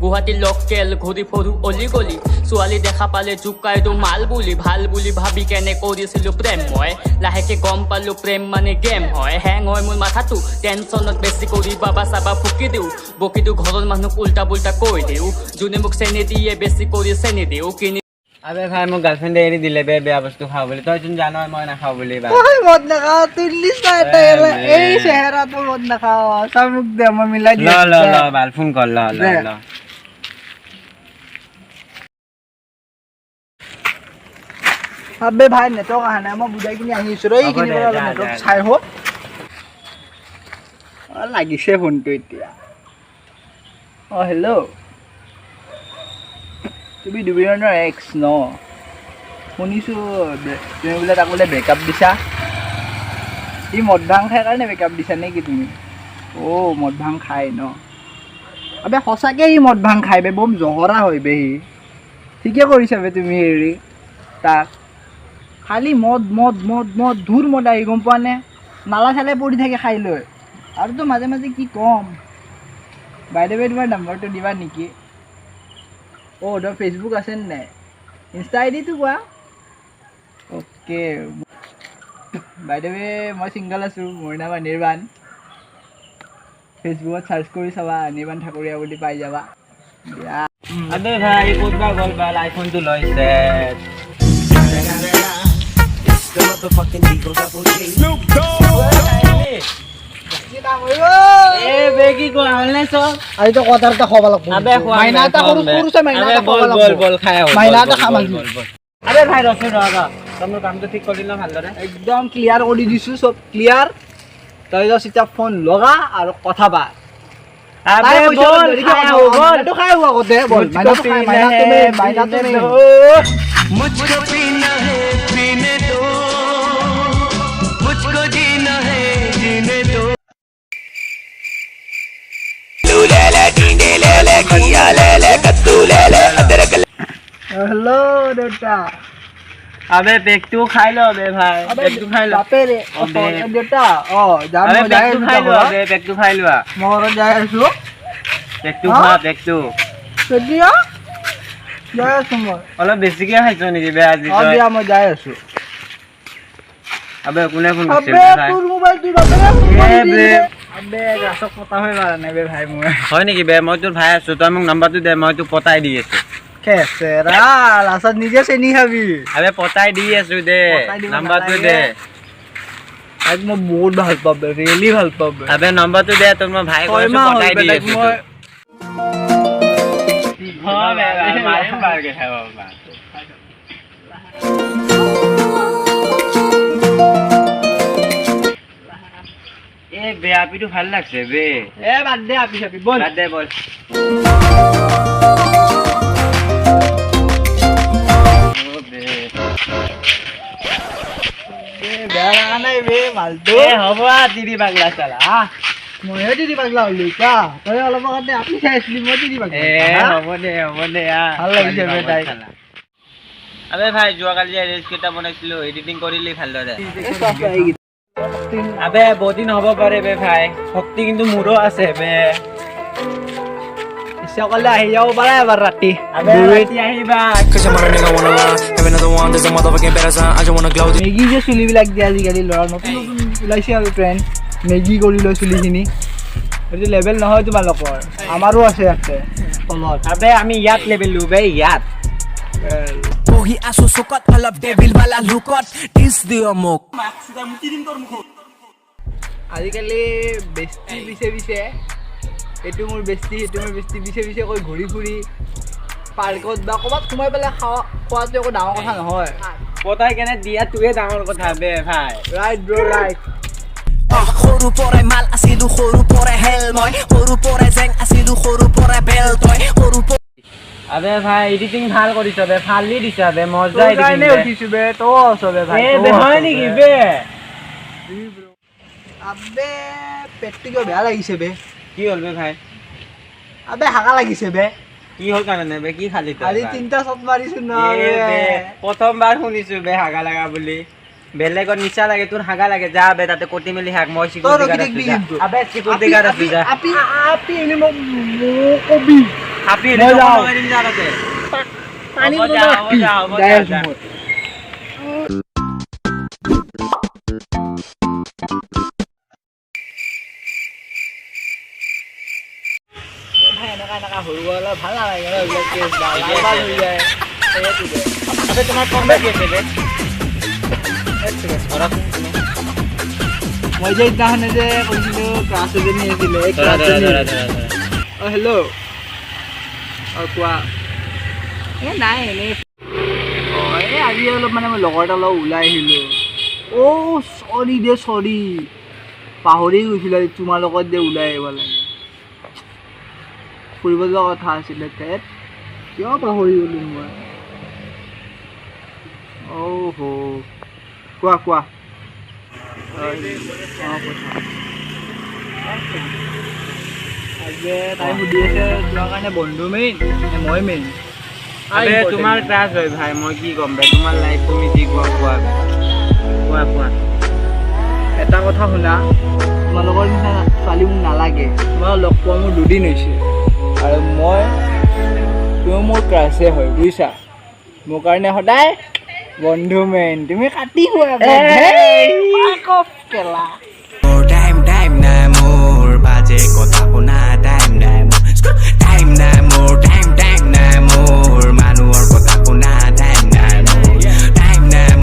Guwahati local ঘূৰি ফুৰো অলি গলি ছোৱালী দেখা পালে জোকাই দিওঁ মাল বুলি ভাল বুলি ভাবি কেনে কৰিছিলো প্ৰেম মই লাহেকে গম পালো প্ৰেম মানে গেম হয় হেং হয় মোৰ মাথাটো টেনচনত বেছি কৰি বাবা চাবা ফুকি দিওঁ বকি দিওঁ ঘৰৰ মানুহক উল্টা পুল্টা কৈ দিওঁ যোনে মোক চেনি দিয়ে বেছি কৰি চেনি দিওঁ কিনি আবে ভাই মোৰ গাৰ্লফ্ৰেণ্ডে এৰি দিলে বেয়া বস্তু খাওঁ বুলি তই যোন জানো মই নাখাওঁ বুলি মদ নাখাও তুই লিষ্ট এই চেহেৰাটো মদ নাখাও চব মোক দে মই মিলাই দিম ল ভাল ফোন কৰ ল আবে ভাই নেটৱৰ্ক অহা নাই মই বুজাই কিনি আহিছো ৰে এইখিনি নেটৱৰ্ক চাই হওক লাগিছে ফোনটো এতিয়া হেল্ল' তুমি দুবিৰণৰ এক্স ন শুনিছোঁ তুমি বোলে তাক বোলে ব্ৰেকআপ দিছা সি মদ ভাং খাই কাৰণে ব্ৰেকআপ দিছা নেকি তুমি মদ ভাং খাই ন আবে সঁচাকৈ সি মদ ভাং খাই বে বম জহৰা হয় বে সি ঠিকে কৰিছা বে তুমি হেৰি তাক খালি মদ মদ মদ মদ ধুৰ মদ আহি গম পোৱা নে নালা চালে পৰি থাকে খাই লৈ আৰুতো মাজে মাজে কি ক'ম বাইদেউ তোমাৰ নম্বৰটো দিবা নেকি তোৰ ফেচবুক আছে নাই ইনষ্টা আই ডিটো কোৱা অ'কে বাইদেউ মই ছিংগল আছোঁ মোৰ নাম অনিৰ্বাণ ফেচবুকত চাৰ্চ কৰি চাবা অনিৰ্বাণ ঠাকুৰীয়া বুলি পাই যাবা আবে ভাই ক'ত বা গ'ল ভাল আইফোনটো লৈছে একদম ক্লিয়াৰ কৰি দিছো চব ক্লিয়াৰ তই চিটা ফোন লগা আৰু কথা পাত হেল্ল' দেউতা আবে বেগটো খাই ল বে ভাই বেগটো খাই ল দেউতা বেগটো খাই লোৱা মই ঘৰত যাই আছো বেগটো খা বেগটো কেতিয়া যাই আছো মই অলপ বেছিকে খাইছ নেকি বে আজি দিয়া মই যাই আছো আবে কোনে ফোন কৰিছে তোৰ মোবাইল তুই আবে ৰাসক পতা হৈ পাৰা নাই বে ভাই মই হয় নেকি বে মই তোৰ ভাই আছো তই মোক নাম্বাৰটো দে মই তোক পতাই দি আছো খেচেৰা লাষ্টত নিজে চেনি খাবি আবে পতাই দি আছো দে নাম্বাৰটো দে আজ মই বহুত ভাল পাব ৰিয়েলি ভাল পাব আবে নাম্বাৰটো দে তোৰ মই ভাই কৈছো পতাই দি আছো মাৰিম বাৰকে খাব বে আপিটো ভাল লাগছে বে বাদ দে আপি চাপি বল বাদ দে বল বেয়া লগা নাই বে মালটো হ'ব তিৰি পাগলা চালা মইহে তিৰি পাগলা হলো কা তই অলপ আগতে আপি চাই আছিলি মই তিৰি পাগলা হ'ব দে ভাল লাগিছে বে তাই আবে ভাই যোৱাকালি ৰিলছ কেইটা বনাইছিলো এডিটিং কৰিলি ভালদৰে আবে বহুত দিন হ'ব পাৰে বে ভাই শক্তি কিন্তু মোৰো আছে বে ইচ্ছা কৰিলে আহি যাব পাৰে এবাৰ ৰাতি ৰাতি আহিবা মেগী যে চুলিবিলাক দিয়ে আজিকালি ল'ৰা নতুন নতুন ওলাইছে আৰু ট্ৰেণ্ড মেগী কৰি লৈ চুলিখিনি সেইটো লেভেল নহয় তোমালোকৰ আমাৰো আছে ইয়াতে তলত আবে আমি ইয়াত লেভেল লো বে ইয়াত বহি আছো চুকত অলপ ডেভিল বালা লুকত টিচ দিও মোক আজিকালি বেষ্টি পিছে এইটো মোৰ বেষ্টি সেইটো মোৰ বেষ্টি পিছে কৈ ঘূৰি ফুৰি পাৰ্কত বা ক'ৰবাত সোমাই পেলাই খোৱাটো একো ডাঙৰ কথা নহয় পতাই কেনে দিয়া তোৱে ডাঙৰ কথা বে ভাই ৰাইট ব্ৰ ৰাইট সৰু পৰাই মাল আছিলো সৰু পৰাই হেল মই সৰু পৰাই জেং আছিলো সৰু পৰাই বেল তই সৰু আবে ভাই এডিটিং ভাল কৰিছ বে ফালি দিছা বে মজা এডিটিং বে উঠিছো বে তো আছো বে ভাই বে হয় নেকি বে আবে পেটটো কিয় বেয়া লাগিছে বে কি হ'ল বে ভাই আবে হাগা লাগিছে বে কি হ'ল কাৰণে বে কি খালি তই আজি 3টা শট মাৰিছো না বে প্ৰথমবাৰ শুনিছো বে হাগা লাগা বুলি বেলেগৰ নিচা লাগে তোৰ হাগা লাগে যা বে তাতে কটি মেলি হাগ মই সিকিউৰিটি গাৰ্ড আছো আবে সিকিউৰিটি গাৰ্ড আছো যা আপি এনে মোক কবি হাপি মই যাওঁ। দিম যা তাতে পানী হ'ব যা, হ'ব যা, হ'ব যাই যা, আছো যা। মই ভাই এনেকা সৰু অলপ ভাল নালাগে ন এইবিলাক কেছ লাল লাল হৈ যায় সেইটোকে আবে তোমাৰ কম বেছি আছে বে মই যে সিদিনাখনে যে কৈছিলোঁ ক্লাছ এজনী আছিলে এই ধৰা ধৰা ক্লাছজনী ধৰা ধৰা ধৰা অঁ হেল্ল' অঁ কোৱা এই নাই এনেই অঁ এই আজি অলপ মানে মই লগৰ এটা অলপ ওলাই আহিলোঁ অ' চৰি দে চৰি পাহৰি গৈছিলোঁ আজি তোমাৰ লগত যে ওলাই আহিব লাগে ফুৰিব যোৱা কথা আছিলে ঠেত কিয় পাহৰি গ'লোঁ মই অ' হ কোৱা কোৱা আজি তাই সুধি আছে তোমাৰ কাৰণে বন্ধু মেইন নে মই মেইন আবে তোমাৰ ক্লাছ হয় ভাই মই কি ক'ম বে তোমাৰ লাইফ তুমি যি কোৱা কোৱা বে কোৱা কোৱা এটা কথা শুনা তোমালোকৰ নিচিনা ছোৱালী মোক নালাগে তোমাক লগ পোৱা মোৰ 2 দিন হৈছে আৰু তুমি মোৰ ক্ৰাছে হয় বুজিছা মোৰ কাৰণে সদায় বন্ধু মেইন তুমি কাটি হোৱা কেলা